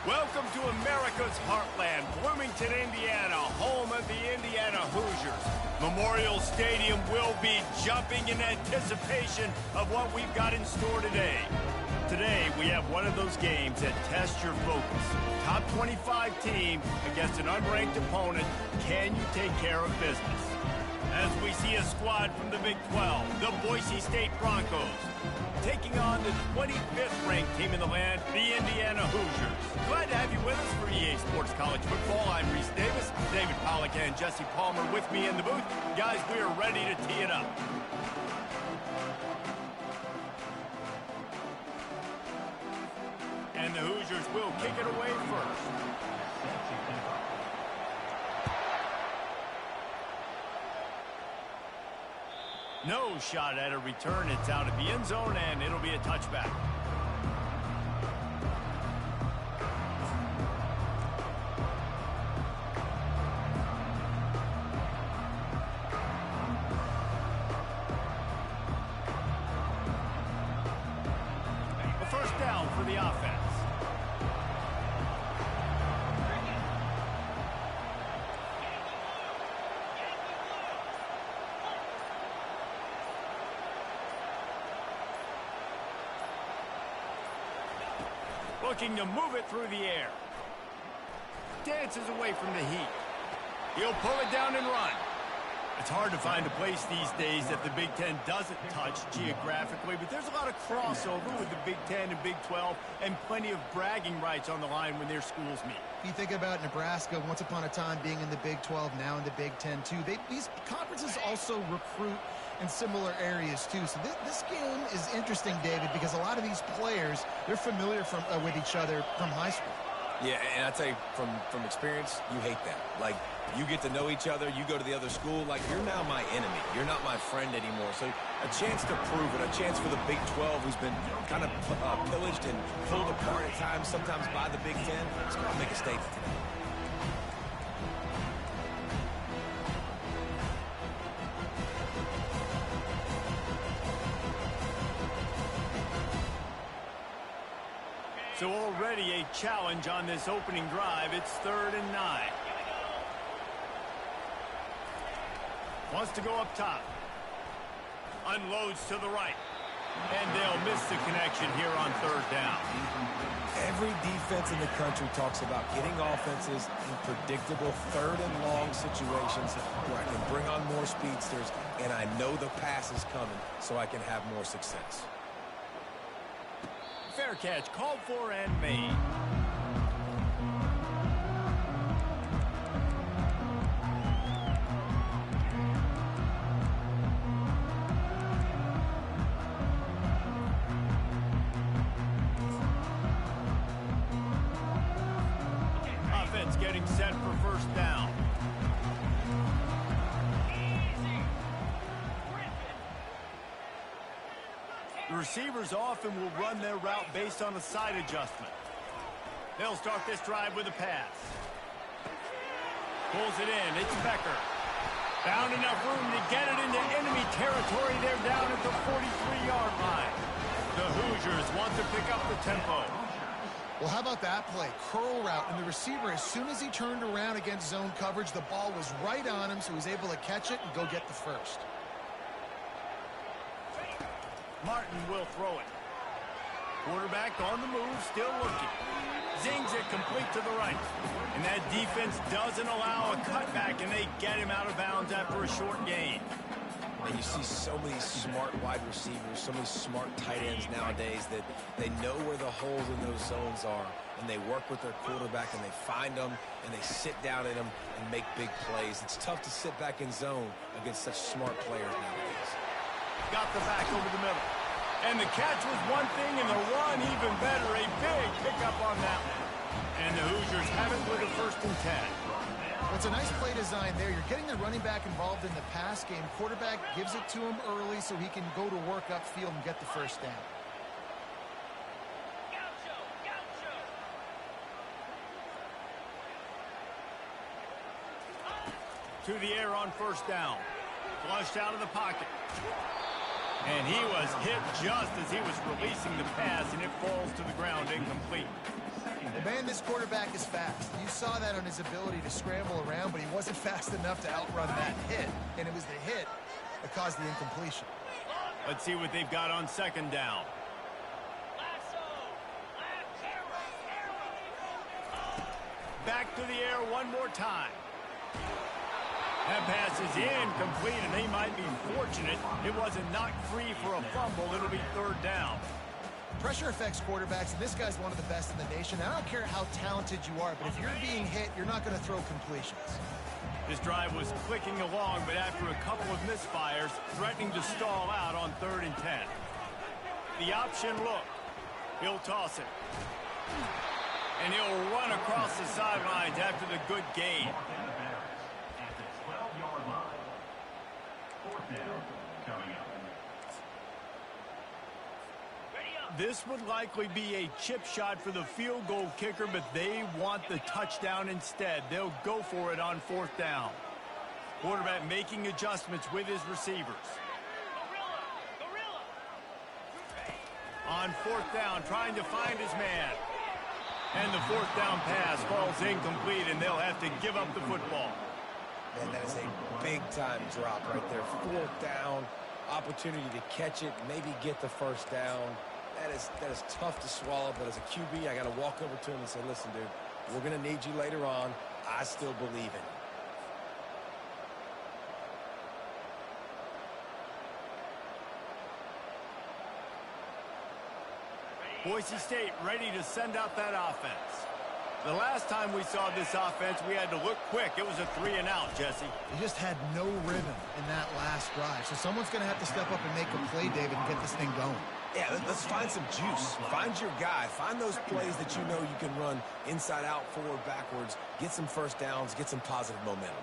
Welcome to America's heartland, Bloomington, Indiana, home of the Indiana Hoosiers. Memorial Stadium will be jumping in anticipation of what we've got in store today. Today, we have one of those games that tests your focus. Top 25 team against an unranked opponent. Can you take care of business? As we see a squad from the Big 12, the Boise State Broncos, taking on the 25th ranked team in the land, the Indiana Hoosiers. Glad to have you with us for EA Sports College Football. I'm Reese Davis, David Pollack and Jesse Palmer with me in the booth. Guys, we are ready to tee it up. And the Hoosiers will kick it away first. No shot at a return. It's out of the end zone, and it'll be a touchback. A first down for the offense. Looking to move it through the air. Dances away from the heat. He'll pull it down and run. It's hard to find a place these days that the Big Ten doesn't touch geographically, but there's a lot of crossover with the Big Ten and Big 12 and plenty of bragging rights on the line when their schools meet. You think about Nebraska once upon a time being in the Big 12, now in the Big 10 too. These conferences also recruit in similar areas too. So this game is interesting, David, because a lot of these players, they're familiar with each other from high school. Yeah, and I tell you, from experience, you hate that. Like, you get to know each other, you go to the other school, like, you're now my enemy. You're not my friend anymore. So a chance to prove it, a chance for the Big 12, who's been kind of pillaged and pulled apart at times, sometimes by the Big 10. It's going to make a statement today. So already a challenge on this opening drive. It's 3rd and 9. Wants to go up top. Unloads to the right. And they'll miss the connection here on 3rd down. Every defense in the country talks about getting offenses in predictable 3rd and long situations where I can bring on more speedsters and I know the pass is coming so I can have more success. Fair catch, called for and made. Offense getting set for 1st down. The receivers often will run their route based on a side adjustment. They'll start this drive with a pass. Pulls it in. It's Becker. Found enough room to get it into enemy territory. They're down at the 43-yard line. The Hoosiers want to pick up the tempo. Well, how about that play? Curl route, and the receiver, as soon as he turned around against zone coverage, the ball was right on him, so he was able to catch it and go get the first. Martin will throw it. Quarterback on the move, still looking. Zings it complete to the right. And that defense doesn't allow a cutback, and they get him out of bounds after a short gain. And you see so many smart wide receivers, so many smart tight ends nowadays that they know where the holes in those zones are, and they work with their quarterback, and they find them, and they sit down in them and make big plays. It's tough to sit back in zone against such smart players nowadays. Got the back over the middle. And the catch was one thing, and the run even better. A big pickup on that one. And the Hoosiers have it with a 1st and 10. Well, it's a nice play design there. You're getting the running back involved in the pass game. Quarterback gives it to him early so he can go to work upfield and get the 1st down. To the air on 1st down. Flushed out of the pocket. And he was hit just as he was releasing the pass, and it falls to the ground incomplete. Well, man, this quarterback is fast. You saw that on his ability to scramble around, but he wasn't fast enough to outrun that hit, and it was the hit that caused the incompletion. Let's see what they've got on second down. Back to the air one more time. That pass is incomplete, and they might be fortunate it wasn't knocked free for a fumble. It'll be third down. Pressure affects quarterbacks, and this guy's one of the best in the nation. I don't care how talented you are, but if you're being hit, you're not going to throw completions. This drive was clicking along, but after a couple of misfires, threatening to stall out on 3rd and 10. The option look. He'll toss it. And he'll run across the sidelines after the good gain. This would likely be a chip shot for the field goal kicker, but they want the touchdown instead. They'll go for it on 4th down. Quarterback making adjustments with his receivers. On 4th down, trying to find his man. And the 4th down pass falls incomplete, and they'll have to give up the football. Man, that is a big-time drop right there. 4th down, opportunity to catch it, maybe get the 1st down. That is tough to swallow, but as a QB, I got to walk over to him and say, listen, dude, we're going to need you later on. I still believe in you. Boise State ready to send out that offense. The last time we saw this offense, we had to look quick. It was a 3-and-out, Jesse. He just had no rhythm in that last drive. So someone's going to have to step up and make a play, David, and get this thing going. Yeah, let's find some juice. Find your guy. Find those plays that you know you can run inside out, forward, backwards. Get some 1st downs. Get some positive momentum.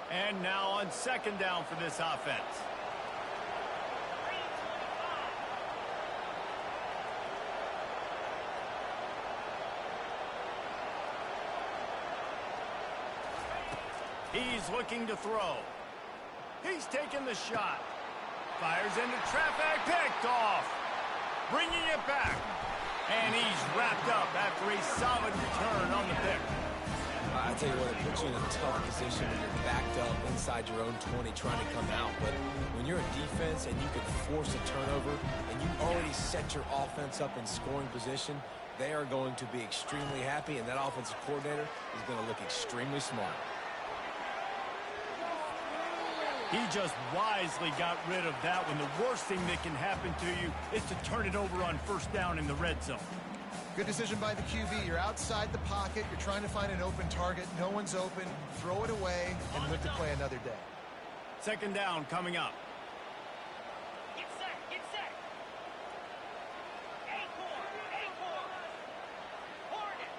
And now on 2nd down for this offense. He's looking to throw. He's taking the shot. Fires into traffic, picked off. Bringing it back. And he's wrapped up after a solid return on the pick. I tell you what, it puts you in a tough position when you're backed up inside your own 20 trying to come out. But when you're a defense and you can force a turnover and you already set your offense up in scoring position, they are going to be extremely happy, and that offensive coordinator is going to look extremely smart. He just wisely got rid of that one. The worst thing that can happen to you is to turn it over on 1st down in the red zone. Good decision by the QB. You're outside the pocket. You're trying to find an open target. No one's open. Throw it away and live to play another day. 2nd down coming up. Get set, get set. Acorn. Hornet.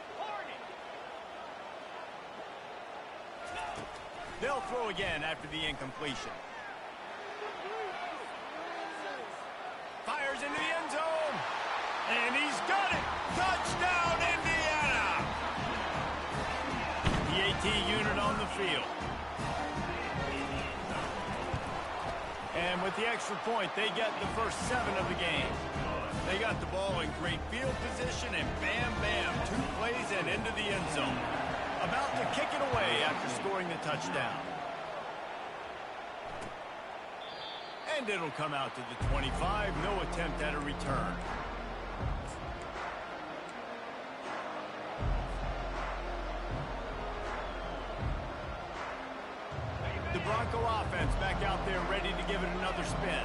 They'll throw again after the incompletion. Fires into the end zone. And he's got it. Touchdown, Indiana. The AT unit on the field. And with the extra point, they get the first 7 of the game. They got the ball in great field position, and bam, bam, 2 plays and into the end zone. About to kick it away after scoring the touchdown. And it'll come out to the 25. No attempt at a return. The Bronco offense back out there ready to give it another spin.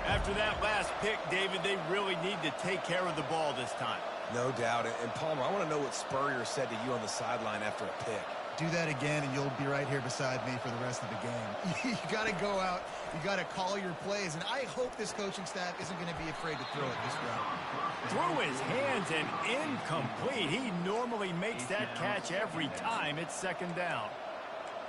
After that last pick, David, they really need to take care of the ball this time. No doubt. And Palmer, I want to know what Spurrier said to you on the sideline after a pick. Do that again, and you'll be right here beside me for the rest of the game. You got to go out. You got to call your plays, and I hope this coaching staff isn't going to be afraid to throw it this route. Through his hands and incomplete. He normally makes that catch every time it's 2nd down.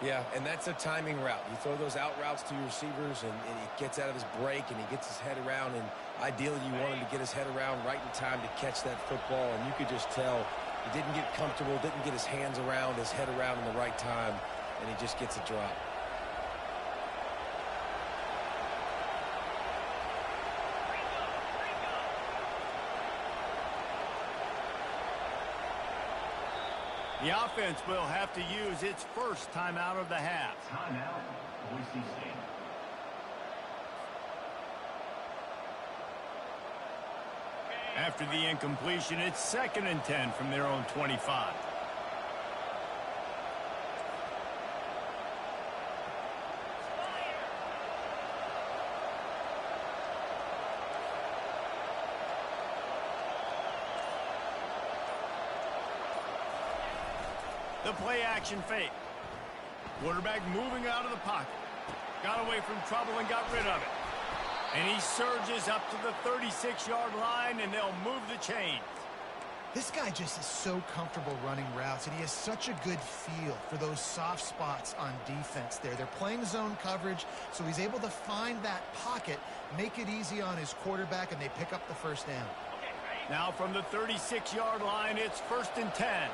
Yeah, and that's a timing route. You throw those out routes to your receivers, and he gets out of his break, and he gets his head around, and ideally you want him to get his head around right in time to catch that football, and you could just tell he didn't get comfortable, didn't get his hands around, his head around in the right time. and he just gets a drop. The offense will have to use its first timeout of the half. Timeout, Boise State. After the incompletion, it's 2nd and 10 from their own 25. The play action fake. Quarterback moving out of the pocket. Got away from trouble and got rid of it. And he surges up to the 36-yard line, and they'll move the chains. This guy just is so comfortable running routes, and he has such a good feel for those soft spots on defense there. They're playing zone coverage, so he's able to find that pocket, make it easy on his quarterback, and they pick up the first down. Now from the 36-yard line, it's 1st and 10.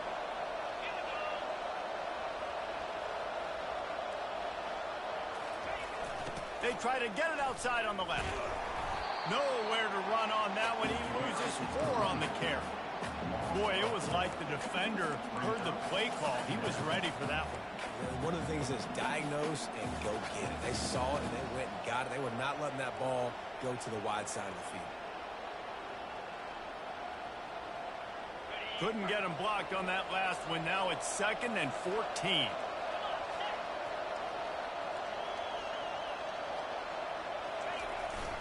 They try to get it outside on the left. Nowhere to run on that one. He loses 4 on the carry. Boy, it was like the defender heard the play call. He was ready for that one. One of the things is diagnose and go get it. They saw it and they went and got it. They were not letting that ball go to the wide side of the field. Couldn't get him blocked on that last one. Now it's 2nd and 14.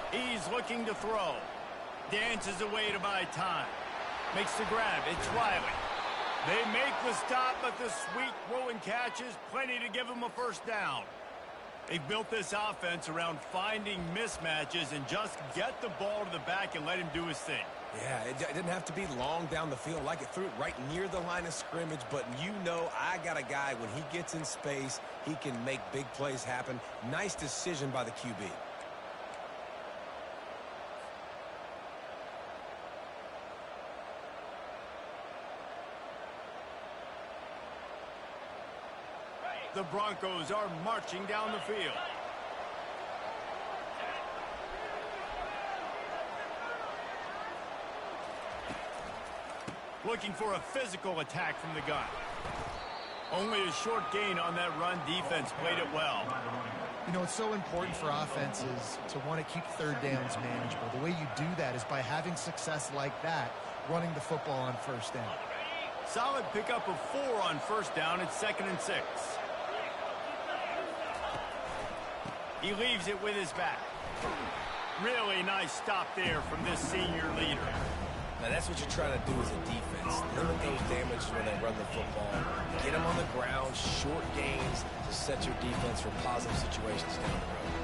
He's looking to throw. Dances away to buy time. Makes the grab. It's Riley. They make the stop, but the sweet throw and catch is plenty to give him a first down. They've built this offense around finding mismatches and just get the ball to the back and let him do his thing. Yeah, it didn't have to be long down the field. Like it threw it right near the line of scrimmage, but you know I got a guy, when he gets in space, he can make big plays happen. Nice decision by the QB. The Broncos are marching down the field. Looking for a physical attack from the gun. Only a short gain on that run. Defense played it well. You know, it's so important for offenses to want to keep third downs manageable. The way you do that is by having success like that, running the football on first down. Solid pickup of 4 on first down. It's 2nd and 6. He leaves it with his back. Really nice stop there from this senior leader. Now, that's what you're trying to do as a defense. Limit those damages when they run the football. Get them on the ground, short gains to set your defense for positive situations down the road.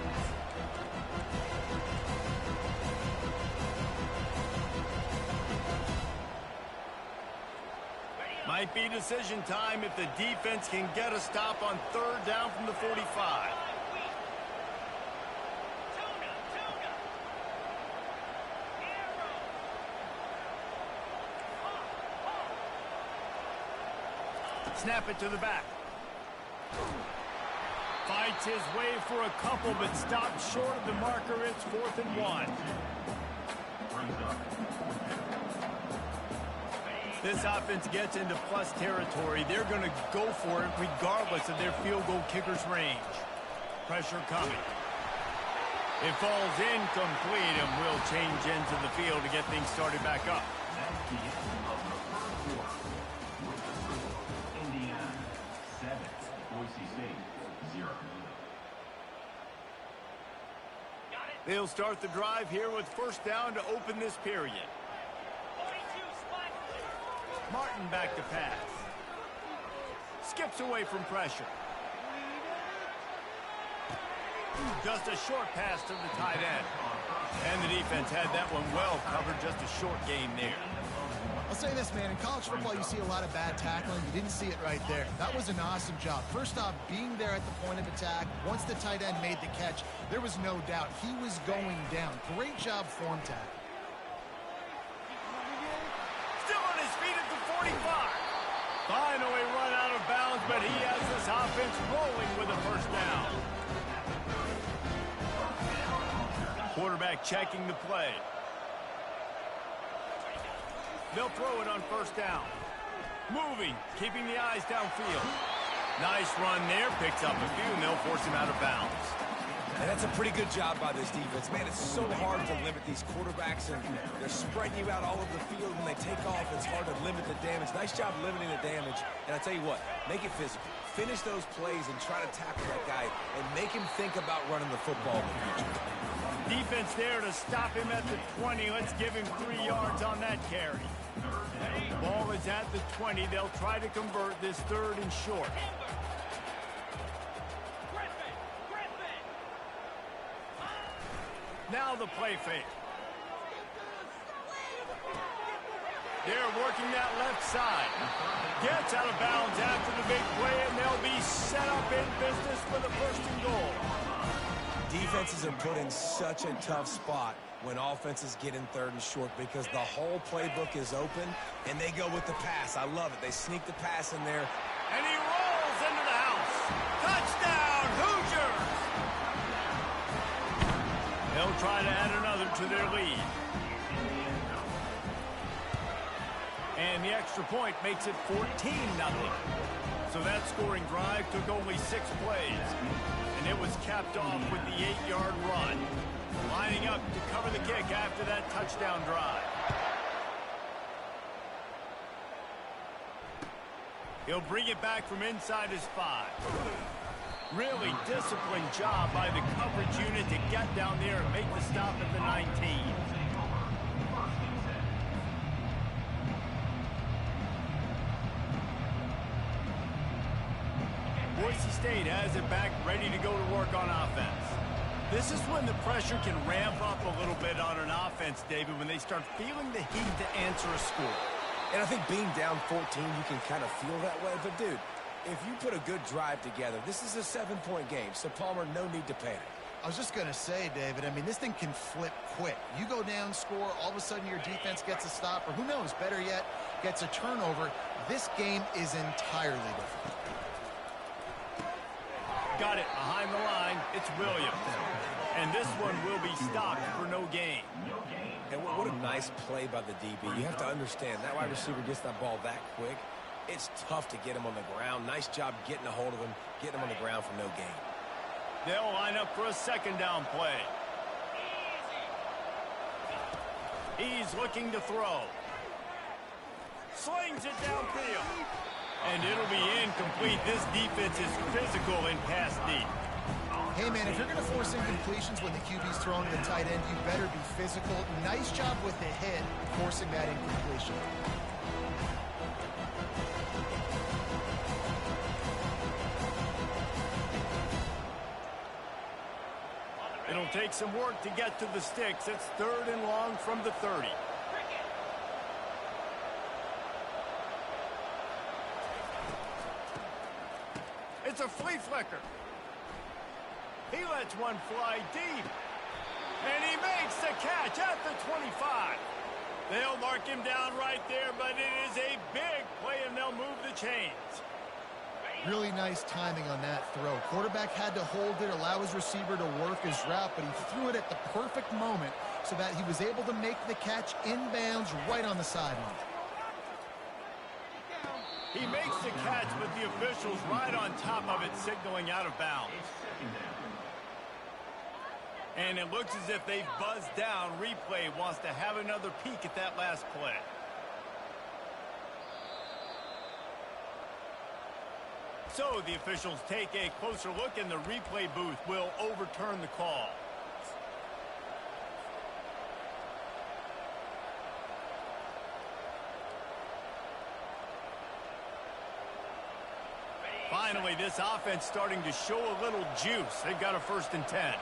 Might be decision time if the defense can get a stop on 3rd down from the 45. Snap it to the back. Fights his way for a couple, but stopped short of the marker. It's 4th and 1. This offense gets into plus territory. They're going to go for it regardless of their field goal kicker's range. Pressure coming. It falls incomplete and will change into the field to get things started back up. They'll start the drive here with first down to open this period. Martin back to pass. Skips away from pressure. Just a short pass to the tight end. And the defense had that one well covered. Just a short gain there. I'll say this, man. In college football, you see a lot of bad tackling. You didn't see it right there. That was an awesome job. First off, being there at the point of attack. Once the tight end made the catch, there was no doubt he was going down. Great job form tackle. Still on his feet at the 45. Finally run out of bounds, but he has this offense gets rolling with a first down. Quarterback checking the play. They'll throw it on first down. Moving, keeping the eyes downfield. Nice run there, picks up a few, and they'll force him out of bounds. And that's a pretty good job by this defense. Man, it's so hard to limit these quarterbacks, and they're spreading you out all over the field. When they take off, it's hard to limit the damage. Nice job limiting the damage. And I tell you what, make it physical. Finish those plays and try to tackle that guy and make him think about running the football in the future. Defense there to stop him at the 20. Let's give him 3 yards on that carry. Ball is at the 20. They'll try to convert this 3rd and short. Now the play fake. They're working that left side. Gets out of bounds after the big play, and they'll be set up in business with a 1st and goal. Defenses are put in such a tough spot when offenses get in 3rd and short because the whole playbook is open, and they go with the pass. I love it. They sneak the pass in there. And he rolls into the house. Touchdown, Hoosiers! They'll try to add another to their lead. And the extra point makes it 14-0. So that scoring drive took only 6 plays. And it was capped off with the 8-yard run. Lining up to cover the kick after that touchdown drive. He'll bring it back from inside his 5. Really disciplined job by the coverage unit to get down there and make the stop at the 19. Boise State has it back, ready to go to work on offense. This is when the pressure can ramp up a little bit on an offense, David, when they start feeling the heat to answer a score. And I think being down 14, you can kind of feel that way. But, dude, if you put a good drive together, this is a 7-point game. So, Palmer, no need to panic. I was just going to say, David, I mean, this thing can flip quick. You go down, score, all of a sudden your defense gets a stop, or who knows, better yet, gets a turnover. This game is entirely different. Got it behind the line. It's Williams. And this one will be stopped for no gain. And what a nice play by the DB. You have to understand, that wide receiver gets that ball that quick. It's tough to get him on the ground. Nice job getting a hold of him, getting him on the ground for no gain. They'll line up for a 2nd down play. He's looking to throw. Slings it downfield. And it'll be incomplete. This defense is physical in pass deep. Hey, man, if you're going to force incompletions when the QB's throwing to the tight end, you better be physical. Nice job with the hit, forcing that incompletion. It'll take some work to get to the sticks. It's 3rd and long from the 30. It's a flea flicker. He lets one fly deep. And he makes the catch at the 25. They'll mark him down right there, but it is a big play, and they'll move the chains. Really nice timing on that throw. Quarterback had to hold it, allow his receiver to work his route, but he threw it at the perfect moment so that he was able to make the catch inbounds right on the sideline. He makes the catch, but the officials right on top of it, signaling out of bounds. And it looks as if they've buzzed down. Replay wants to have another peek at that last play. So the officials take a closer look, and the replay booth will overturn the call. Finally, this offense starting to show a little juice. They've got a 1st and 10.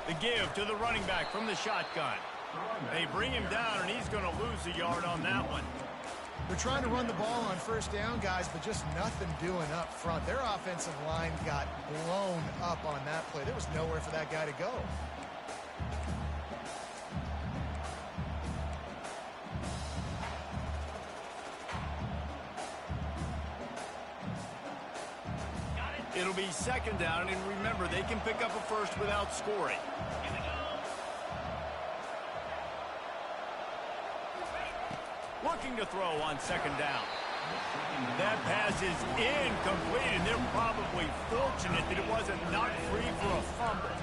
The give to the running back from the shotgun. They bring him down, and he's going to lose a yard on that one. They're trying to run the ball on 1st down, guys, but just nothing doing up front. Their offensive line got blown up on that play. There was nowhere for that guy to go. It'll be second down, and remember, they can pick up a first without scoring. Looking to throw on second down. That pass is incomplete, and they're probably fortunate that it wasn't knocked free for a fumble.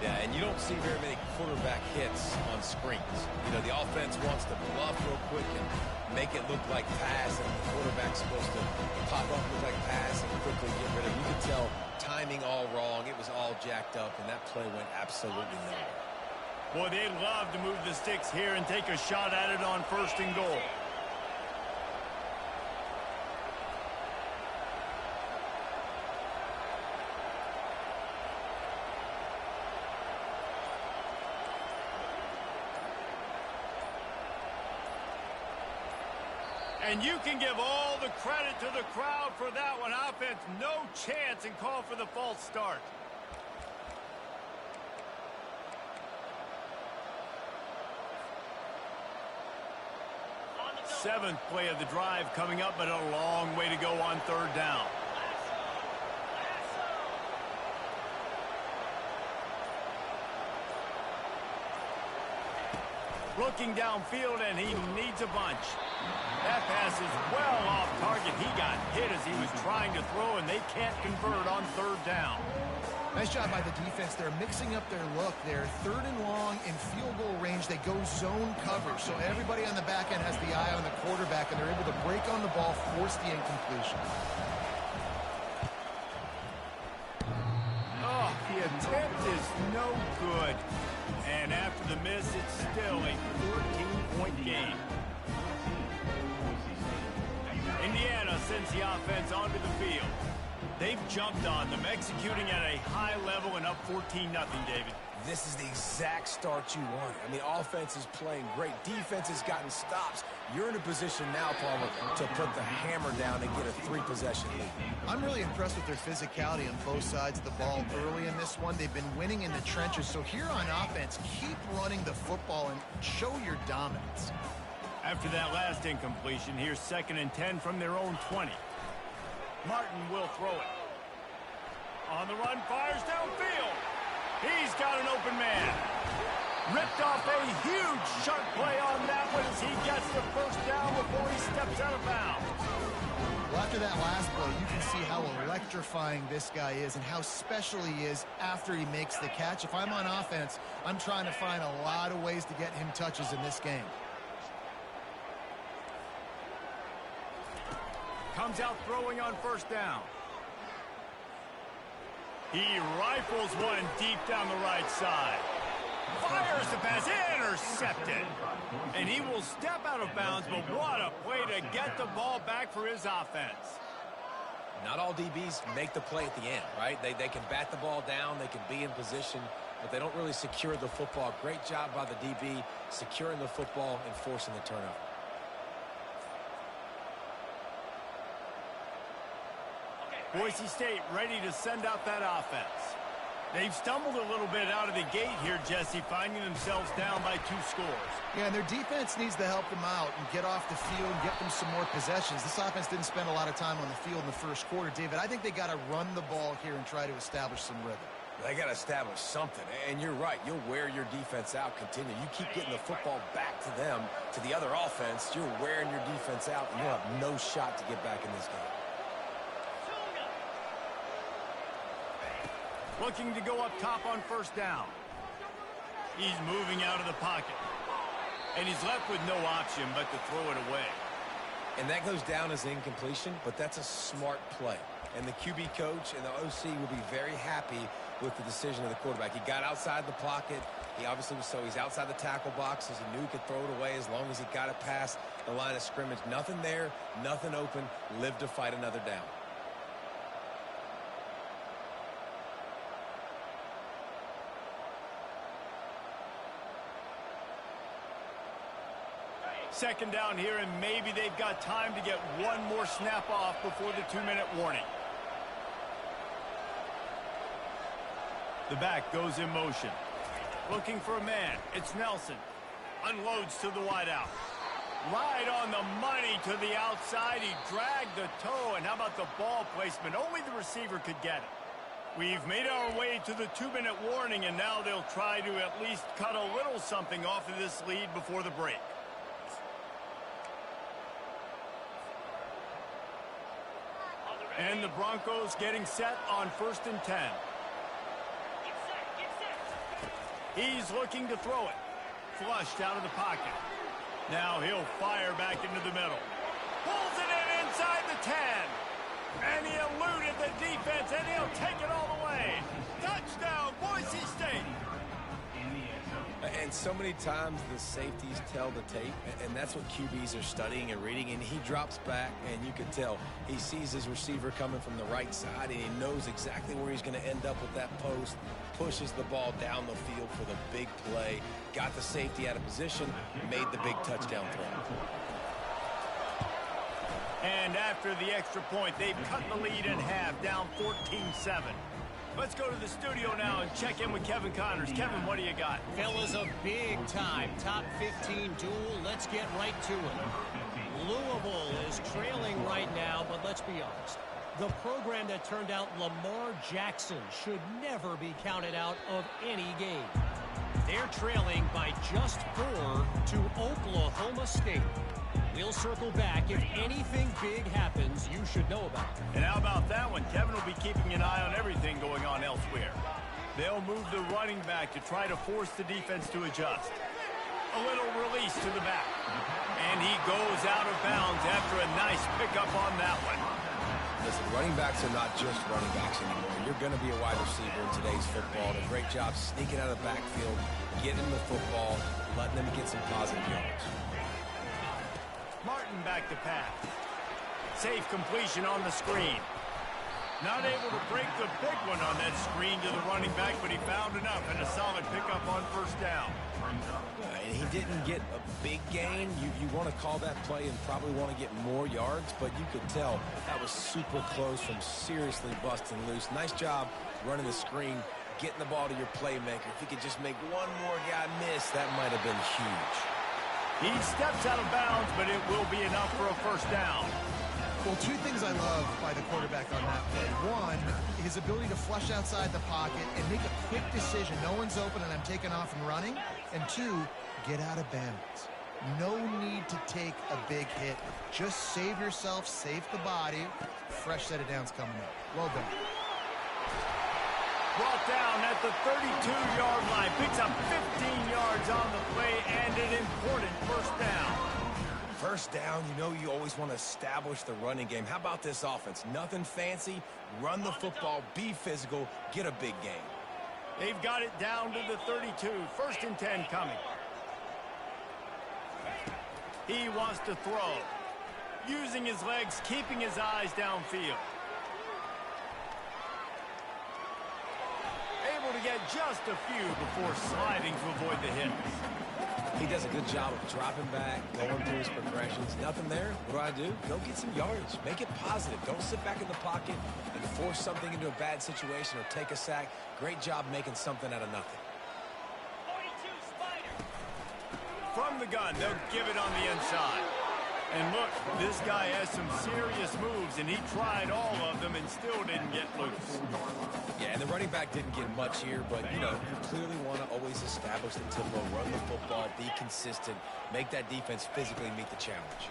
Yeah, and you don't see very many quarterback hits on screens. You know, the offense wants to bluff real quick and make it look like pass, and the quarterback's supposed to pop up, look like pass, and quickly get rid of it. You could tell timing all wrong. It was all jacked up, and that play went absolutely nowhere. Boy, they'd love to move the sticks here and take a shot at it on first and goal. And you can give all the credit to the crowd for that one. Offense, no chance, and call for the false start. Seventh play of the drive coming up, but a long way to go on third down. Looking downfield, and he needs a bunch. That pass is well off target. He got hit as he was trying to throw, and they can't convert on third down. Nice job by the defense. They're mixing up their look. They're third and long in field goal range. They go zone coverage, so everybody on the back end has the eye on the quarterback, and they're able to break on the ball, force the incompletion. Oh, the attempt is no good. And after the miss, it's still a 14-point game. Indiana sends the offense onto the field. They've jumped on them, executing at a high level and up 14-0, David. This is the exact start you want. I mean, offense is playing great. Defense has gotten stops. You're in a position now, Palmer, to put the hammer down and get a 3-possession lead. I'm really impressed with their physicality on both sides of the ball early in this one. They've been winning in the trenches. So here on offense, keep running the football and show your dominance. After that last incompletion, here's 2nd and 10 from their own 20. Martin will throw it. On the run, fires downfield. He's got an open man. Ripped off a huge sharp play on that one as he gets the first down before he steps out of bounds. Well, after that last play, you can see how electrifying this guy is and how special he is after he makes the catch. If I'm on offense, I'm trying to find a lot of ways to get him touches in this game. Comes out throwing on first down. He rifles one deep down the right side. Fires the pass, intercepted. And he will step out of bounds, but what a play to get the ball back for his offense. Not all DBs make the play at the end, right? They can bat the ball down, they can be in position, but they don't really secure the football. Great job by the DB securing the football and forcing the turnover. Boise State ready to send out that offense. They've stumbled a little bit out of the gate here, Jesse, finding themselves down by 2 scores. Yeah, and their defense needs to help them out and get off the field and get them some more possessions. This offense didn't spend a lot of time on the field in the first quarter, David. I think they got to run the ball here and try to establish some rhythm. They got to establish something, and you're right. You'll wear your defense out, continue. You keep getting the football back to them, to the other offense, you're wearing your defense out, and you'll have no shot to get back in this game. Looking to go up top on first down. He's moving out of the pocket. And he's left with no option but to throw it away. And that goes down as an incompletion, but that's a smart play. And the QB coach and the OC will be very happy with the decision of the quarterback. He got outside the pocket. He obviously was he's outside the tackle box, as he knew he could throw it away as long as he got it past the line of scrimmage. Nothing there, nothing open. Live to fight another down. Second down here, and maybe they've got time to get one more snap off before the 2-minute warning. The back goes in motion. Looking for a man. It's Nelson. Unloads to the wideout. Right on the money to the outside. He dragged the toe, and how about the ball placement? Only the receiver could get it. We've made our way to the 2-minute warning, and now they'll try to at least cut a little something off of this lead before the break. And the Broncos getting set on 1st and 10. He's looking to throw it. Flushed out of the pocket. Now he'll fire back into the middle. Pulls it in inside the 10. And he eluded the defense, and he'll take it all the way. Touchdown, Boise State. And so many times the safeties tell the tape, and that's what QBs are studying and reading, and he drops back, and you can tell he sees his receiver coming from the right side, and he knows exactly where he's going to end up with that post, pushes the ball down the field for the big play, got the safety out of position, made the big touchdown throw. And after the extra point, they've cut the lead in half, down 14-7. Let's go to the studio now and check in with Kevin Connors. Kevin, what do you got? Fellas, a big-time top 15 duel. Let's get right to it. Louisville is trailing right now, but let's be honest. The program that turned out Lamar Jackson should never be counted out of any game. They're trailing by just 4 to Oklahoma State. We'll circle back. If anything big happens, you should know about it. And how about that one? Kevin will be keeping an eye on everything going on elsewhere. They'll move the running back to try to force the defense to adjust. A little release to the back. And he goes out of bounds after a nice pickup on that one. Listen, running backs are not just running backs anymore. You're going to be a wide receiver in today's football. And a great job sneaking out of the backfield, getting the football, letting them get some positive yards. Martin back to pass. Safe completion on the screen. Not able to break the big one on that screen to the running back, but he found enough and a solid pickup on 1st down. And he didn't get a big gain. You want to call that play and probably want to get more yards, but you could tell that was super close from seriously busting loose. Nice job running the screen, getting the ball to your playmaker. If he could just make one more guy miss, that might have been huge. He steps out of bounds, but it will be enough for a 1st down. Well, 2 things I love by the quarterback on that play. 1, his ability to flush outside the pocket and make a quick decision. No one's open and I'm taking off and running. And 2, get out of bounds. No need to take a big hit. Just save yourself, save the body. Fresh set of downs coming up. Well done. Brought down at the 32-yard line. Picks up 15 yards on the play and an important 1st down. 1st down, you know you always want to establish the running game. How about this offense? Nothing fancy. Run the football, be physical, get a big gain. They've got it down to the 32. 1st and 10 coming. He wants to throw. Using his legs, keeping his eyes downfield. Able to get just a few before sliding to avoid the hit. He does a good job of dropping back, going through his progressions. Nothing there. What do? Go get some yards. Make it positive. Don't sit back in the pocket and force something into a bad situation or take a sack. Great job making something out of nothing. 42 Spider. From the gun, they'll give it on the inside. And look, this guy has some serious moves, and he tried all of them and still didn't get loose. Yeah, and the running back didn't get much here, but, you know, you clearly want to always establish the tempo, run the football, be consistent, make that defense physically meet the challenge.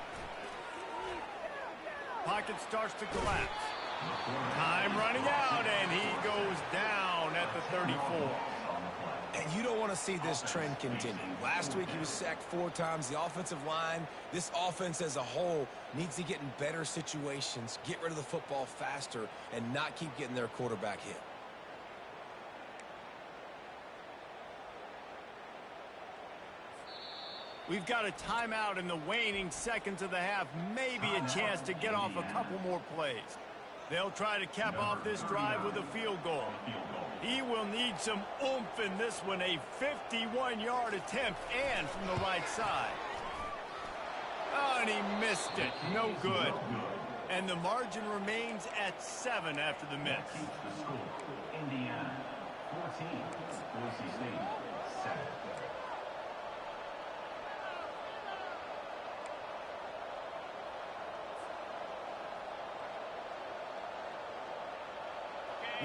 Pocket starts to collapse. Time running out, and he goes down at the 34. And you don't want to see this trend continue. Last week he was sacked 4 times. The offensive line, this offense as a whole, needs to get in better situations, get rid of the football faster, and not keep getting their quarterback hit. We've got a timeout in the waning seconds of the half. Maybe a chance to get off a couple more plays. They'll try to cap off this drive with a field goal. He will need some oomph in this one, a 51-yard attempt and from the right side. Oh, and he missed it. No good. And the margin remains at 7 after the miss. Indiana 14, Boise State 7.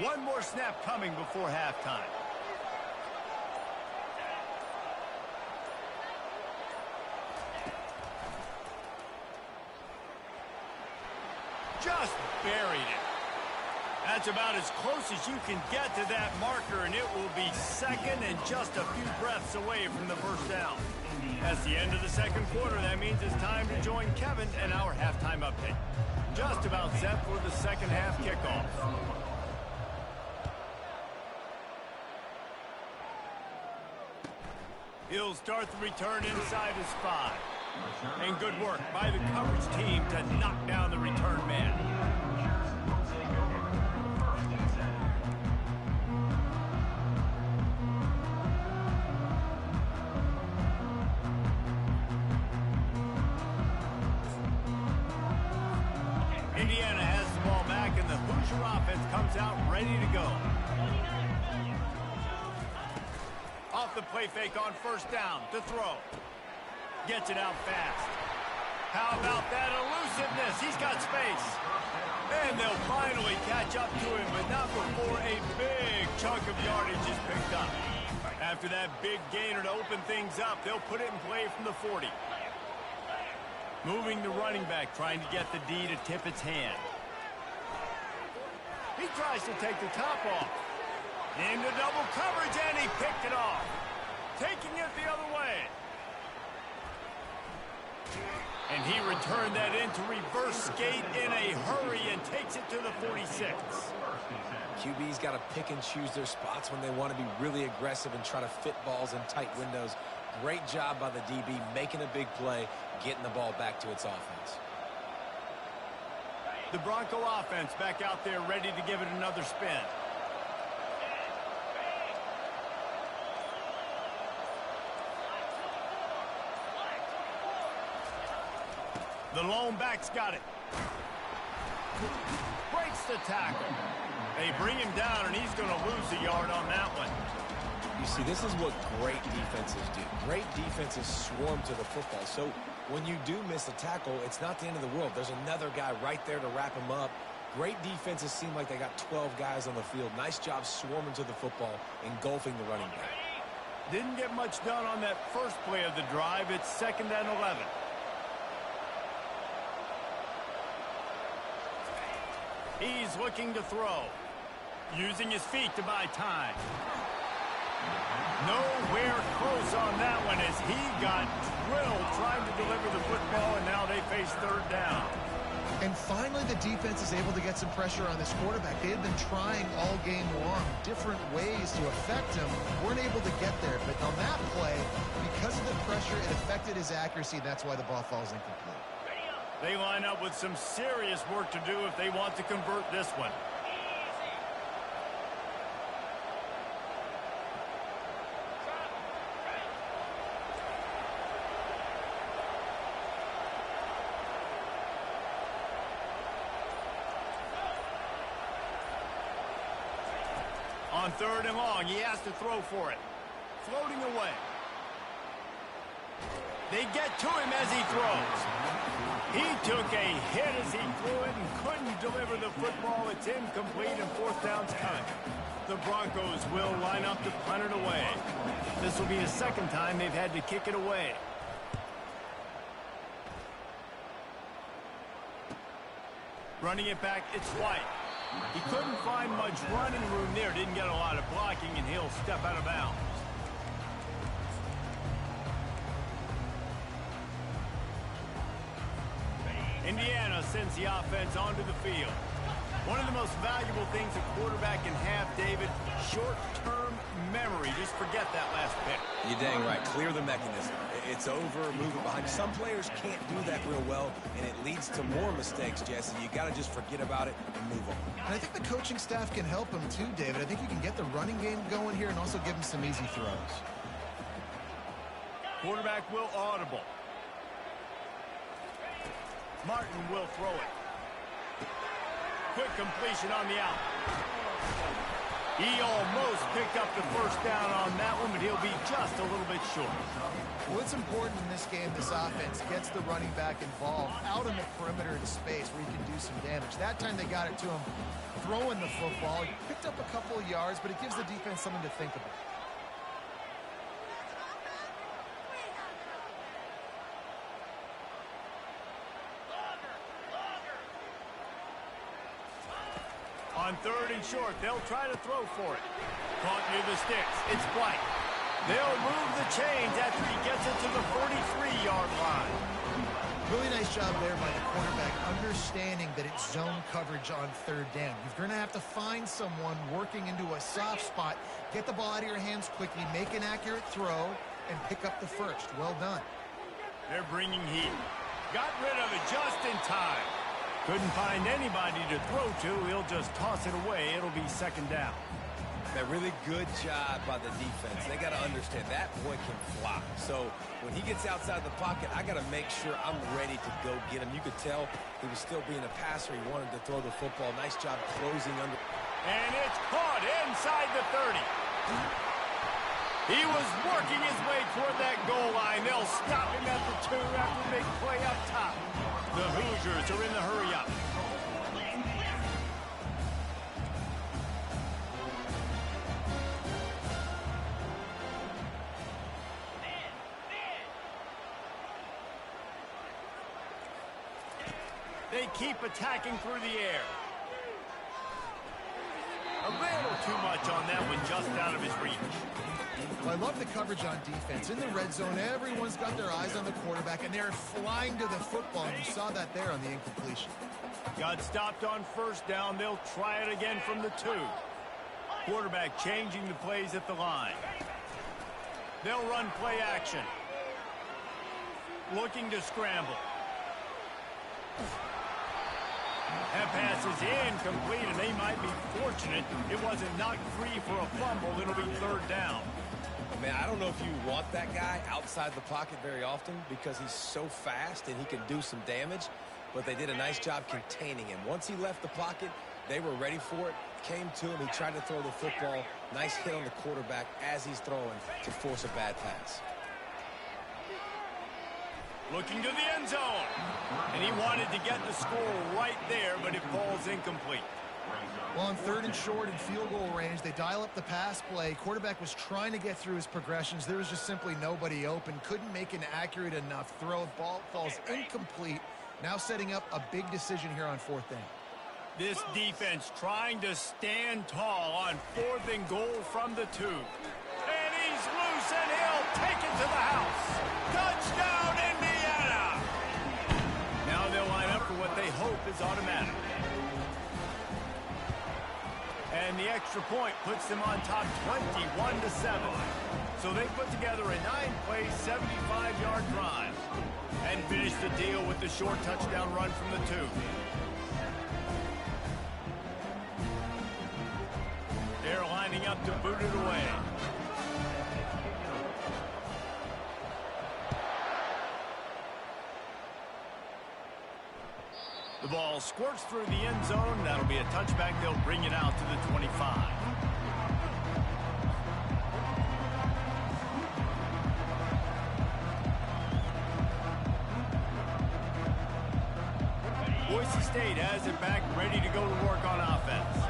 One more snap coming before halftime. Just buried it. That's about as close as you can get to that marker, and it will be second and just a few breaths away from the first down. That's the end of the second quarter. That means it's time to join Kevin and our halftime update. Just about set for the second half kickoff. He'll start the return inside his 5. And good work by the coverage team to knock down the return man. Indiana has the ball back, and the Hoosier offense comes out ready to go. Off the play fake on first down to throw. Gets it out fast. How about that elusiveness? He's got space. And they'll finally catch up to him, but not before a big chunk of yardage is picked up. After that big gainer to open things up, they'll put it in play from the 40. Moving the running back, trying to get the D to tip its hand. He tries to take the top off. Into double coverage, and he picked it off. Taking it the other way. And he returned that into reverse skate in a hurry and takes it to the 46. QB's got to pick and choose their spots when they want to be really aggressive and try to fit balls in tight windows. Great job by the DB making a big play, getting the ball back to its offense. The Bronco offense back out there ready to give it another spin. The lone back's got it. Breaks the tackle. They bring him down, and he's going to lose a yard on that one. You see, this is what great defenses do. Great defenses swarm to the football. So when you do miss a tackle, it's not the end of the world. There's another guy right there to wrap him up. Great defenses seem like they got 12 guys on the field. Nice job swarming to the football, engulfing the running back. Didn't get much done on that first play of the drive. It's 2nd and 11. He's looking to throw. Using his feet to buy time. Nowhere close on that one as he got drilled trying to deliver the football, and now they face third down. And finally, the defense is able to get some pressure on this quarterback. They had been trying all game long different ways to affect him. Weren't able to get there. But on that play, because of the pressure, it affected his accuracy. That's why the ball falls incomplete. They line up with some serious work to do if they want to convert this one. On 3rd and long, he has to throw for it. Floating away. They get to him as he throws. He took a hit as he threw it and couldn't deliver the football. It's incomplete, and 4th down's coming. The Broncos will line up to punt it away. This will be the 2nd time they've had to kick it away. Running it back, it's White. He couldn't find much running room there. Didn't get a lot of blocking, and he'll step out of bounds. Indiana sends the offense onto the field. One of the most valuable things a quarterback can have, David, short-term memory. Just forget that last pick. You're dang right. Clear the mechanism. It's over, move it behind. Some players can't do that real well, and it leads to more mistakes, Jesse. You got to just forget about it and move on. And I think the coaching staff can help him too, David. I think you can get the running game going here and also give him some easy throws. Quarterback will audible. Martin will throw it. Quick completion on the out. He almost picked up the first down on that one, but he'll be just a little bit short. What's important in this game, this offense gets the running back involved out on the perimeter in space where he can do some damage. That time they got it to him throwing the football. He picked up a couple of yards, but it gives the defense something to think about. On 3rd and short, they'll try to throw for it. Caught near the sticks. It's White. They'll move the chains after he gets it to the 43-yard line. Really nice job there by the quarterback, understanding that it's zone coverage on 3rd down. You're going to have to find someone working into a soft spot, get the ball out of your hands quickly, make an accurate throw, and pick up the first. Well done. They're bringing heat. Got rid of it just in time. Couldn't find anybody to throw to. He'll just toss it away. It'll be 2nd down. A really good job by the defense. They got to understand that boy can fly. So when he gets outside the pocket, I got to make sure I'm ready to go get him. You could tell he was still being a passer. He wanted to throw the football. Nice job closing under. And it's caught inside the 30. He was working his way toward that goal line. They'll stop him at the 2 after a big play up top. The Hoosiers are in the hurry up. They keep attacking through the air. A little too much on that one, just out of his reach. Well, I love the coverage on defense. In the red zone, everyone's got their eyes on the quarterback, and they're flying to the football. And you saw that there on the incompletion. Got stopped on 1st down. They'll try it again from the 2. Quarterback changing the plays at the line. They'll run play action. Looking to scramble. That pass is incomplete, and they might be fortunate it wasn't knocked free for a fumble. It'll be 3rd down. Man, I don't know if you want that guy outside the pocket very often because he's so fast and he can do some damage, but they did a nice job containing him. Once he left the pocket, they were ready for it, came to him, he tried to throw the football. Nice hit on the quarterback as he's throwing to force a bad pass. Looking to the end zone. And he wanted to get the score right there, but it falls incomplete. Well, on 3rd and short and field goal range, they dial up the pass play. Quarterback was trying to get through his progressions. There was just simply nobody open. Couldn't make an accurate enough throw. Ball falls incomplete. Now setting up a big decision here on 4th down. This defense trying to stand tall on 4th and goal from the 2. And he's loose, and he'll take it to the house. Touchdown, Indiana! Now they'll line up for what they hope is automatic. And the extra point puts them on top 21-7. So they put together a 9-play, 75-yard drive and finish the deal with the short touchdown run from the 2. They're lining up to boot it away. The ball squirts through the end zone. That'll be a touchback. They'll bring it out to the 25. Boise State has it back, ready to go to work on offense.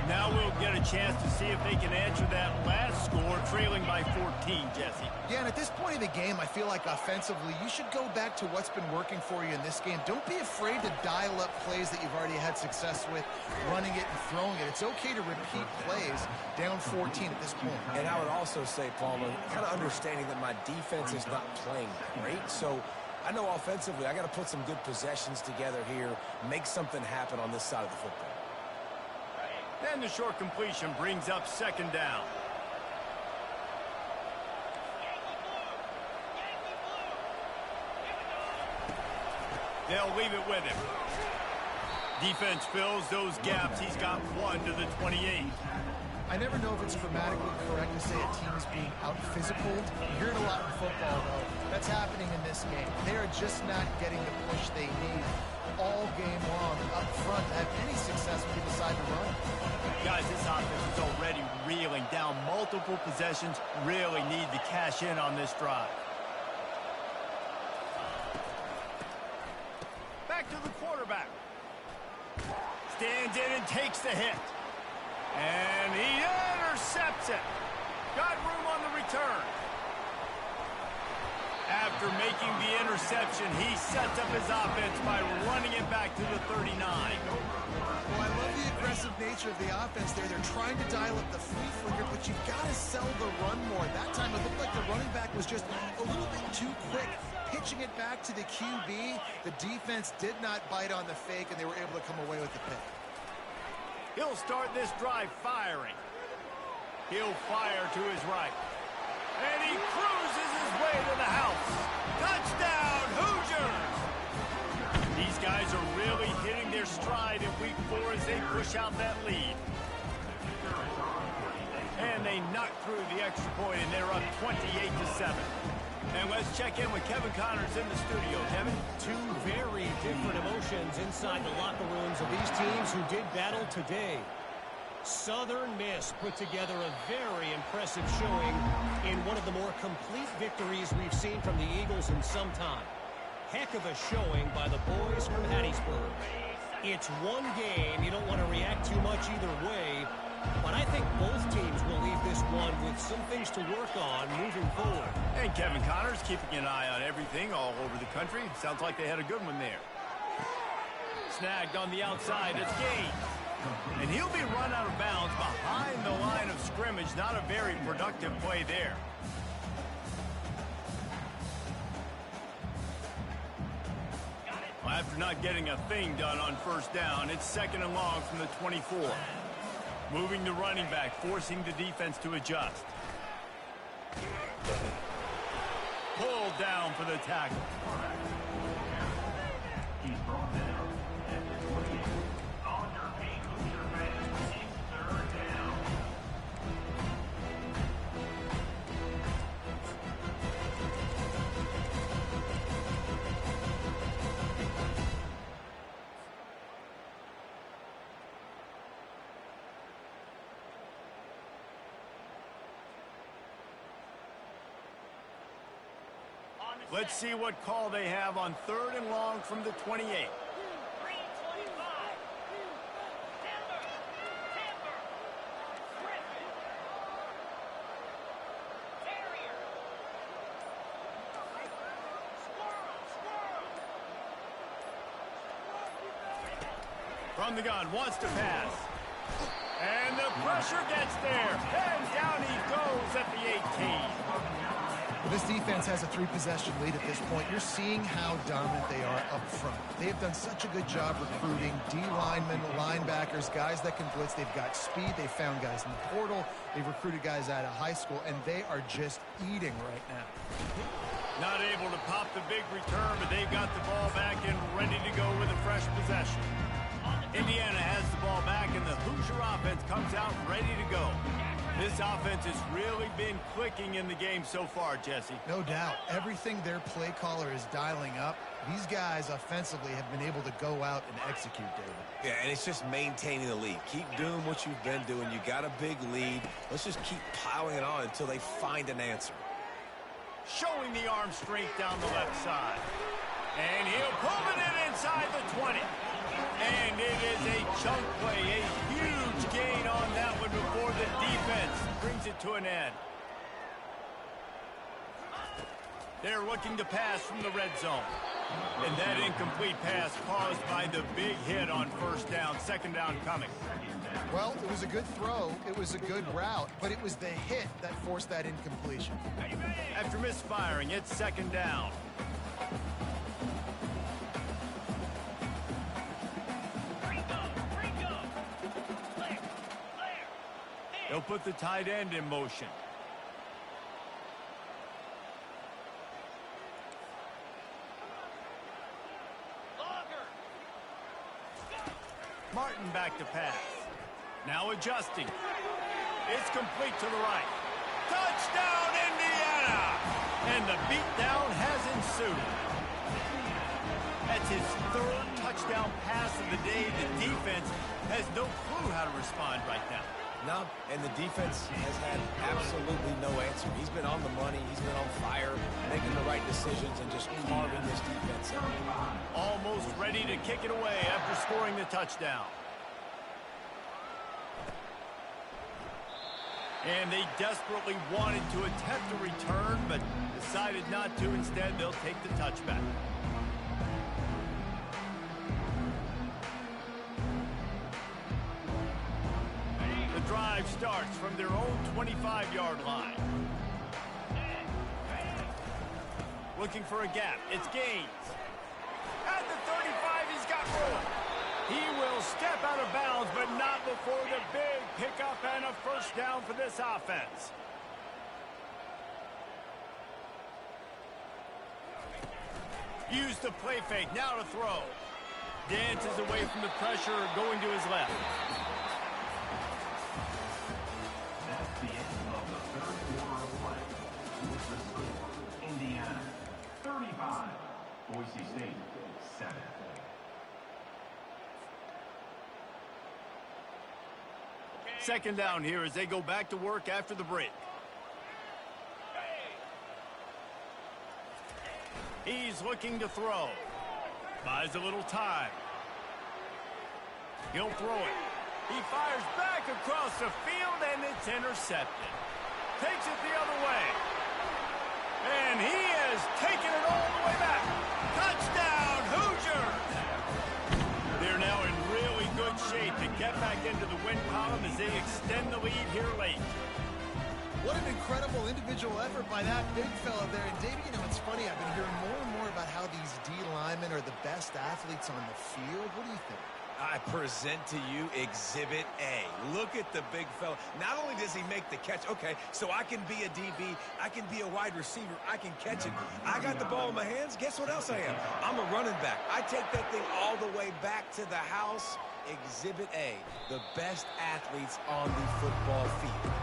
Now we'll get a chance to see if they can answer that last score, trailing by 14, Jesse. Yeah, and at this point in the game, I feel like offensively, you should go back to what's been working for you in this game. Don't be afraid to dial up plays that you've already had success with, running it and throwing it. It's okay to repeat plays down 14 at this point. And I would also say, Palmer, kind of understanding that my defense is not playing great, so I know offensively I got to put some good possessions together here, make something happen on this side of the football. Then the short completion brings up 2nd down. They'll leave it with him. Defense fills those gaps. He's got 1 to the 28. I never know if it's grammatically correct to say a team is being out-physicaled. You hear it a lot in football, though. That's happening in this game. They are just not getting the push they need all game long up front to have any success when they decide to run. Guys, this offense is already reeling down multiple possessions. Really need to cash in on this drive. Back to the quarterback. stands in and takes the hit. And he intercepts it. Got room on the return. After making the interception, he sets up his offense by running it back to the 39. Well, I love the aggressive nature of the offense there. They're trying to dial up the flea flicker, but you've got to sell the run more. That time it looked like the running back was just a little bit too quick, pitching it back to the QB. The defense did not bite on the fake, and they were able to come away with the pick. He'll start this drive firing. He'll fire to his right. And he cruises his way to the house. Touchdown, Hoosiers! These guys are really hitting their stride in week 4 as they push out that lead. And they knock through the extra point, and they're up 28-7. And let's check in with Kevin Connors in the studio. Kevin? Two very different emotions inside the locker rooms of these teams who did battle today. Southern Miss put together a very impressive showing in one of the more complete victories we've seen from the Eagles in some time. Heck of a showing by the boys from Hattiesburg. It's one game. You don't want to react too much either way, but I think both teams will leave this one with some things to work on moving forward. And Kevin Connors keeping an eye on everything all over the country. Sounds like they had a good one there. Snagged on the outside. It's Gaines. And he'll be run out of bounds behind the line of scrimmage. Not a very productive play there. Well, after not getting a thing done on first down, it's 2nd and long from the 24. Moving the running back, forcing the defense to adjust. Pulled down for the tackle. He's brought down at the 28. On your feet, Hoosier fans. It's 3rd down. Let's see what call they have on 3rd and long from the 28. 325. Timber. Griffin. Terrier. Squirrel. From the gun, wants to pass. And the pressure gets there. And down he goes at the 18. This defense has a 3-possession lead at this point. You're seeing how dominant they are up front. They have done such a good job recruiting D-linemen, linebackers, guys that can blitz. They've got speed. They've found guys in the portal. They've recruited guys out of high school, and they are just eating right now. Not able to pop the big return, but they've got the ball back and ready to go with a fresh possession. Indiana has the ball back, and the Hoosier offense comes out ready to go. This offense has really been clicking in the game so far, Jesse. No doubt. Everything their play caller is dialing up, these guys offensively have been able to go out and execute, David. Yeah, and it's just maintaining the lead. Keep doing what you've been doing. You got a big lead. Let's just keep piling it on until they find an answer. Showing the arm strength down the left side. And he'll pull it in inside the 20. And it is a chunk play, a huge gain on that one before the defense brings it to an end. They're looking to pass from the red zone. And that incomplete pass caused by the big hit on first down, 2nd down coming. Well, it was a good throw. It was a good route, but it was the hit that forced that incompletion. After misfiring, it's 2nd down. They'll put the tight end in motion. Martin back to pass. Now adjusting. It's complete to the right. Touchdown, Indiana! And the beatdown has ensued. That's his 3rd touchdown pass of the day. The defense has no clue how to respond right now. No, and the defense has had absolutely no answer. He's been on the money. He's been on fire, making the right decisions, and just carving this defense up. Almost ready to kick it away after scoring the touchdown. And they desperately wanted to attempt a return, but decided not to. Instead, they'll take the touchback. The drive starts from their own 25-yard line. Looking for a gap. It's Gaines. At the 35, he's got room. He will step out of bounds, but not before the big pickup and a first down for this offense. Use the play fake. Now to throw. Dances away from the pressure, going to his left. That's the end of the third quarter of play. With the score, Indiana 35, Boise State 7. Second down here as they go back to work after the break. He's looking to throw. Buys a little time. He'll throw it. He fires back across the field, and it's intercepted. Takes it the other way. And he has taken it all the way back. Touchdown, Hoosiers! They're now in really good shape to get back into the win column as they extend the lead here late. What an incredible individual effort by that big fella there. And, Davey, you know, it's funny. I've been hearing more and more about how these D linemen are the best athletes on the field. What do you think? I present to you Exhibit A. Look at the big fella. Not only does he make the catch, okay, so I can be a DB, I can be a wide receiver, I can catch it. I got the ball in my hands. Guess what else I am? I'm a running back. I take that thing all the way back to the house. Exhibit A, the best athletes on the football field.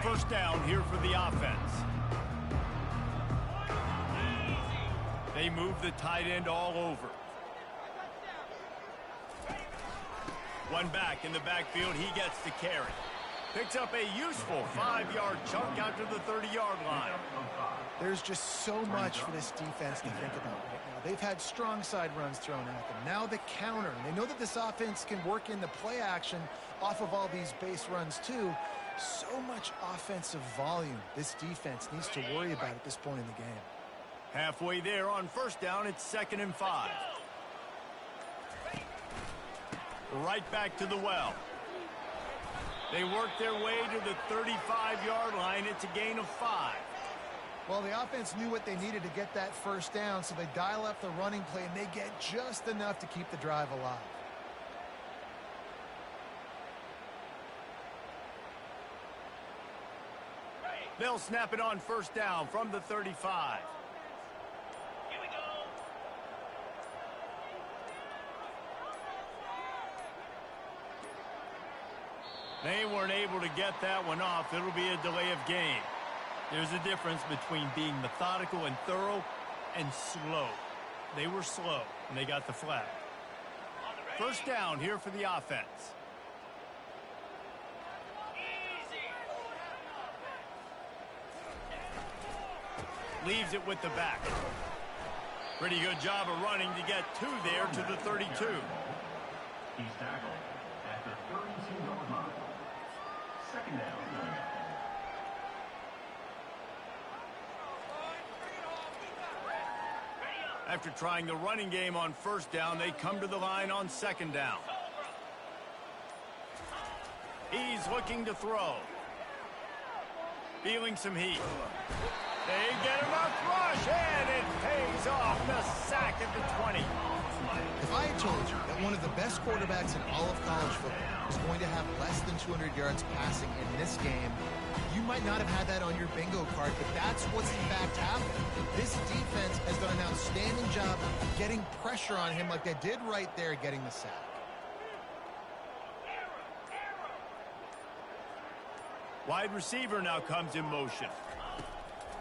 First down here for the offense. They move the tight end all over. One back in the backfield. He gets the carry. Picks up a useful 5-yard chunk out to the 30-yard line. There's just so much for this defense to think about right now. They've had strong side runs thrown at them. Now the counter. And they know that this offense can work in the play action off of all these base runs too. So much offensive volume this defense needs to worry about at this point in the game. Halfway there on first down, it's 2nd and 5. Right back to the well. They work their way to the 35-yard line. It's a gain of 5. Well, the offense knew what they needed to get that first down, so they dial up the running play, and they get just enough to keep the drive alive. They'll snap it on first down from the 35. Here we go. They weren't able to get that one off. It'll be a delay of game. There's a difference between being methodical and thorough and slow. They were slow, and they got the flag. First down here for the offense. Leaves it with the back. Pretty good job of running to get 2 there to the 32. He's tackled at the 32-yard line. Second down. After trying the running game on first down, they come to the line on second down. He's looking to throw. Feeling some heat. They get enough rush, and it pays off. The sack at the 20. If I had told you that one of the best quarterbacks in all of college football was going to have less than 200 yards passing in this game, you might not have had that on your bingo card, but that's what's in fact happened. This defense has done an outstanding job getting pressure on him like they did right there, getting the sack. Wide receiver now comes in motion.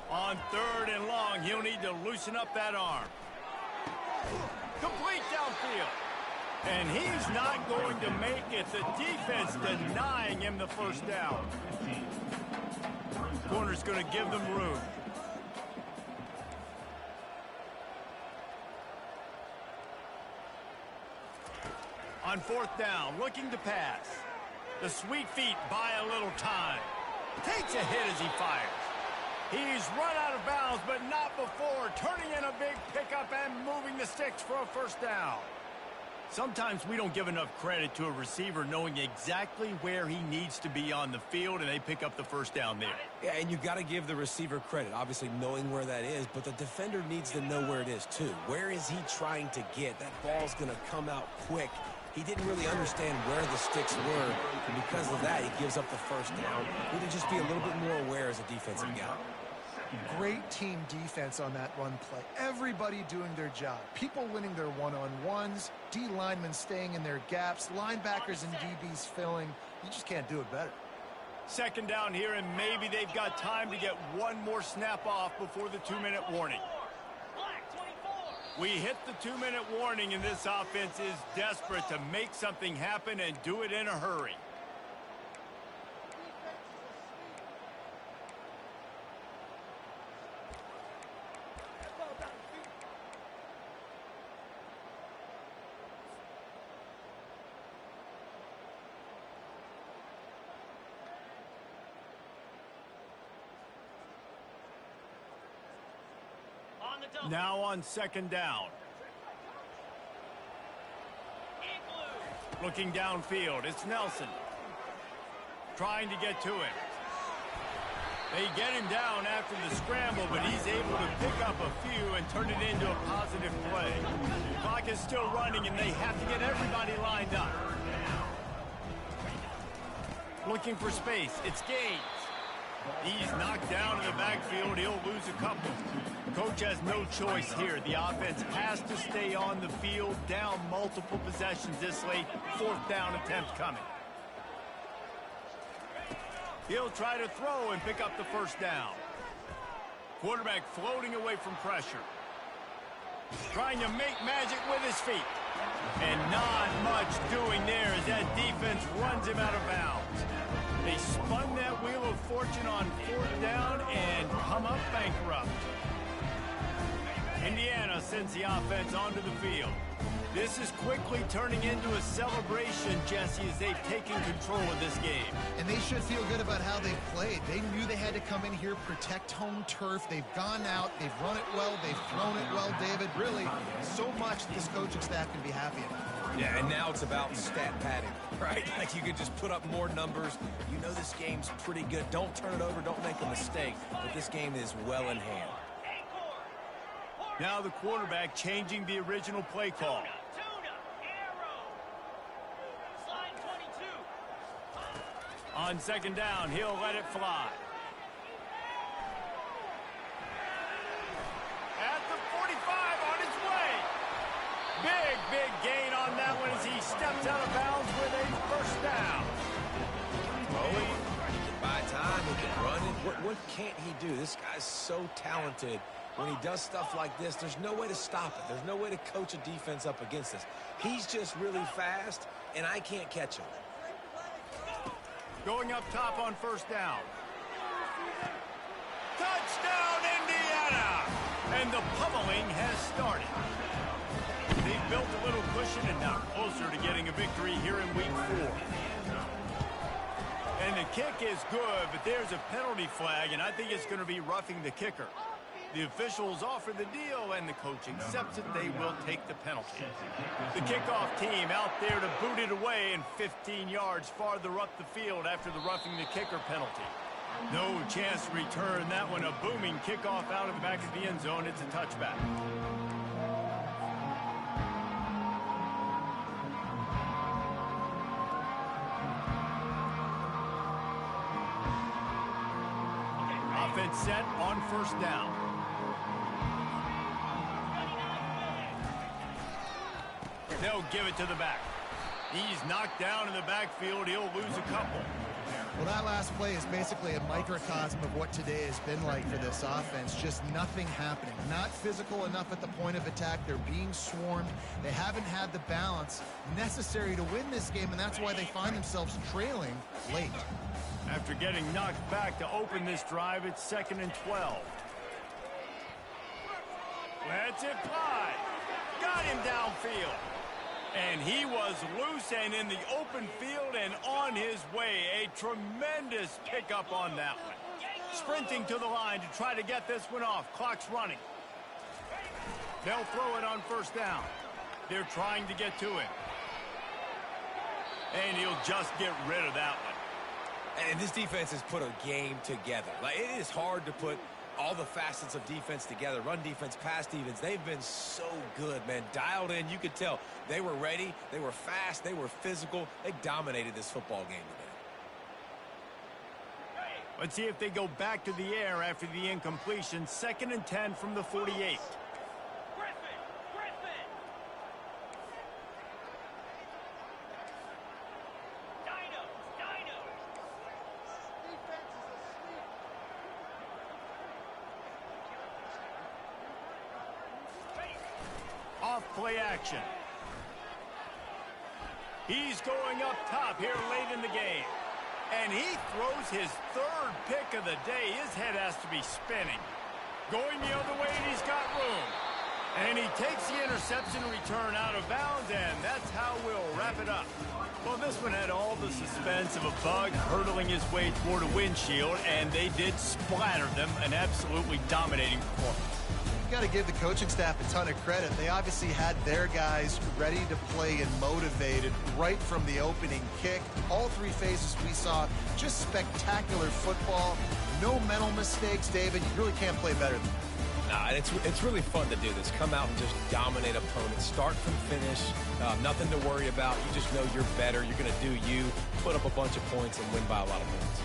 On 3rd and long, he'll need to loosen up that arm. Complete downfield. And he's not going to make it. The defense denying him the first down. Corner's going to give them room. On fourth down, looking to pass. The sweet feet buy a little time. Takes a hit as he fires. He's run out of bounds, but not before turning in a big pickup and moving the sticks for a first down. Sometimes we don't give enough credit to a receiver knowing exactly where he needs to be on the field, and they pick up the first down there. Yeah, and you got to give the receiver credit, obviously knowing where that is, but the defender needs to know where it is too. Where is he trying to get? That ball's going to come out quick. He didn't really understand where the sticks were, and because of that, he gives up the first down. Need to just be a little bit more aware as a defensive guy. Great team defense on that run play. Everybody doing their job. People winning their one-on-ones, D linemen staying in their gaps, linebackers and DBs filling. You just can't do it better. Second down here, and maybe they've got time to get one more snap off before the 2-minute warning. We hit the 2-minute warning, and this offense is desperate to make something happen and do it in a hurry. Now on second down. Looking downfield, it's Nelson. Trying to get to it. They get him down after the scramble, but he's able to pick up a few and turn it into a positive play. The clock is still running, and they have to get everybody lined up. Looking for space, it's Gaines. He's knocked down in the backfield. He'll lose a couple. Coach has no choice here. The offense has to stay on the field, down multiple possessions this late. Fourth down attempt coming. He'll try to throw and pick up the first down. Quarterback floating away from pressure. Trying to make magic with his feet. And not much doing there as that defense runs him out of bounds. They spun that wheel of fortune on fourth down and come up bankrupt. Indiana sends the offense onto the field. This is quickly turning into a celebration, Jesse, as they've taken control of this game. And they should feel good about how they've played. They knew they had to come in here, protect home turf. They've gone out, they've run it well, they've thrown it well, David. Really, so much this coaching staff can be happy about. Yeah, and now it's about stat padding, right? Like you could just put up more numbers. You know this game's pretty good. Don't turn it over, don't make a mistake. But this game is well in hand. Now the quarterback changing the original play call. On second down, he'll let it fly. At the 45, on his way. Big gain on that one as he steps out of bounds with a first down. Bowie, he can buy time, he can run it. What can't he do? This guy's so talented. When he does stuff like this, there's no way to stop it. There's no way to coach a defense up against this. He's just really fast, and I can't catch him. Going up top on first down. Touchdown, Indiana! And the pummeling has started. They've built a little cushion and now closer to getting a victory here in week 4. And the kick is good, but there's a penalty flag, and I think it's going to be roughing the kicker. The officials offer the deal, and the coach accepts it. They will take the penalty. The kickoff team out there to boot it away and 15 yards farther up the field after the roughing the kicker penalty. No chance to return that one. A booming kickoff out of the back of the end zone. It's a touchback. Offense set on first down. They'll give it to the back. He's knocked down in the backfield. He'll lose a couple. Well, that last play is basically a microcosm of what today has been like for this offense. Just nothing happening. Not physical enough at the point of attack. They're being swarmed. They haven't had the balance necessary to win this game, and that's why they find themselves trailing late. After getting knocked back to open this drive, it's 2nd and 12. Lets it fly. Got him downfield. And he was loose and in the open field and on his way. A tremendous pickup on that one. Sprinting to the line to try to get this one off. Clock's running. They'll throw it on first down. They're trying to get to it. And he'll just get rid of that one. And this defense has put a game together. Like, it is hard to put all the facets of defense together. Run defense, pass defense. They've been so good, man. Dialed in. You could tell they were ready. They were fast. They were physical. They dominated this football game today. Let's see if they go back to the air after the incompletion. 2nd and 10 from the 48. Play action. He's going up top here late in the game. And he throws his 3rd pick of the day. His head has to be spinning. Going the other way, and he's got room. And he takes the interception return out of bounds, and that's how we'll wrap it up. Well, this one had all the suspense of a bug hurtling his way toward a windshield, and they did splatter them. An absolutely dominating performance. Got to give the coaching staff a ton of credit. They obviously had their guys ready to play and motivated right from the opening kick. All 3 phases we saw, just spectacular football. No mental mistakes, David. You really can't play better than that. Nah, it's really fun to do this. Come out and just dominate opponents. Start from finish. Nothing to worry about. You just know you're better. You're going to do you. Put up a bunch of points and win by a lot of points.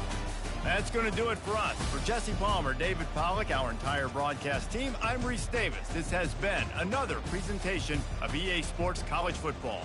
That's going to do it for us. For Jesse Palmer, David Pollack, our entire broadcast team, I'm Reese Davis. This has been another presentation of EA Sports College Football.